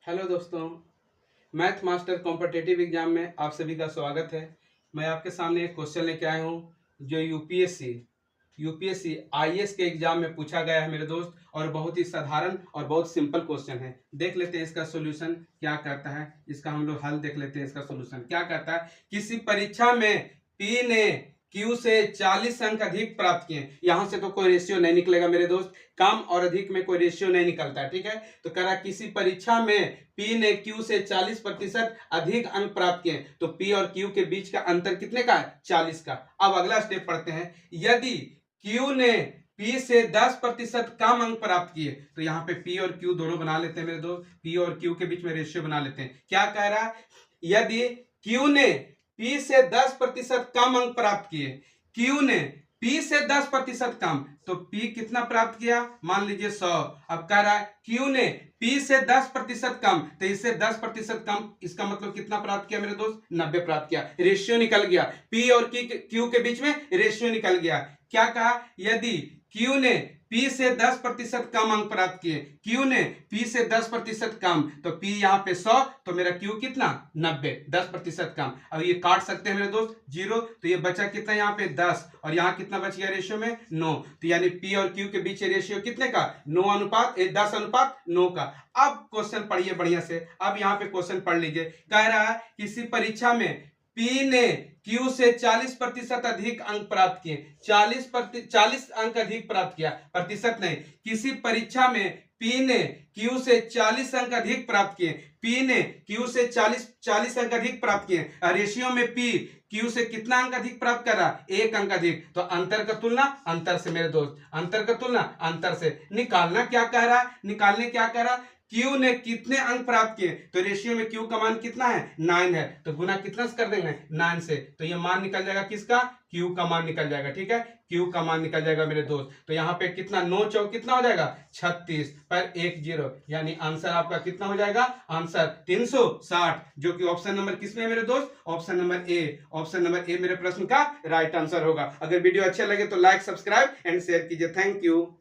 Hello दोस्तों, math master competitive exam में आप सभी का स्वागत है। मैं आपके सामने एक क्वेश्चन लेके आया हूँ जो यूपीएससी आईएएस के एग्जाम में पूछा गया है मेरे दोस्त, और बहुत ही साधारण और बहुत सिंपल क्वेश्चन है। देख लेते हैं इसका सॉल्यूशन क्या कहता है। इसका हम लोग हल देख लेते हैं। इसका सॉल्यूशन क्या कहता है, किसी परीक्षा में पी ने क्यू से 40 अंक अधिक प्राप्त किए। यहां से तो कोई रेशियो नहीं निकलेगा मेरे दोस्त, कम और अधिक में कोई रेशियो नहीं निकलता है, ठीक है। तो कह रहा किसी परीक्षा में पी ने क्यू से 40% अधिक अंक प्राप्त किए, तो पी और क्यू के बीच का अंतर कितने का है, 40 का। अब अगला स्टेप पढ़ते हैं। यदि क्यू ने पी से 10% कम अंक प्राप्त किए, तो यहाँ पे पी और क्यू दोनों बना लेते हैं मेरे दोस्त, पी और क्यू के बीच में रेशियो बना लेते हैं। क्या कह रहा है, यदि क्यू ने पी से 10% कम अंक प्राप्त किए, क्यू ने पी से 10% कम, तो पी कितना प्राप्त किया, मान लीजिए 100। अब कह रहा है क्यू ने पी से 10% कम, तो इससे 10% कम, इसका मतलब कितना प्राप्त किया मेरे दोस्त, 90 प्राप्त किया। रेशियो निकल गया, पी और क्यू के बीच में रेशियो निकल गया। क्या कहा, यदि क्यू ने पी से 10% कम अंक प्राप्त किए, क्यू ने पी से 10% कम, तो पी यहाँ पे 100, तो मेरा क्यू कितना, 90, 10% कम। अब ये काट सकते हैं मेरे दोस्त, 0, तो ये बचा कितना यहाँ पे 10, और यहाँ कितना बच गया रेशियो में, 9। तो यानी पी और क्यू के बीच रेशियो कितने का, 10:9 का। अब क्वेश्चन पढ़िए बढ़िया से। अब यहाँ पे क्वेश्चन पढ़ लीजिए। कह रहा है किसी परीक्षा में पी ने क्यू से 40% अधिक अंक प्राप्त किए, 40 अंक अधिक प्राप्त किया, प्रतिशत नहीं। किसी परीक्षा में पी ने क्यू से 40 अंक अधिक प्राप्त किए, पी ने क्यू से 40 अंक अधिक प्राप्त किए। रेशियो में पी क्यू से कितना अंक अधिक प्राप्त कर रहा, 1 अंक अधिक। तो अंतर का तुलना अंतर से मेरे दोस्त, अंतर का तुलना अंतर से निकालना। क्या कह रहा है, निकालने क्या कह रहा, क्यू ने कितने अंक प्राप्त किए, तो रेशियो में क्यू का मान कितना है, 9 है, तो गुना कितना से कर देंगे, 9 से। तो ये मान निकल जाएगा किसका, क्यू का मान निकल जाएगा, ठीक है, क्यू का मान निकल जाएगा मेरे दोस्त। तो यहाँ पे कितना, 9 चौक कितना हो जाएगा, 36 पर 1 0, यानी आंसर आपका कितना हो जाएगा, आंसर 360, जो कि ऑप्शन नंबर किसमें है मेरे दोस्त, option number A. Option number A मेरे प्रश्न का राइट आंसर होगा। अगर वीडियो अच्छा लगे तो लाइक, सब्सक्राइब एंड शेयर कीजिए। Thank you.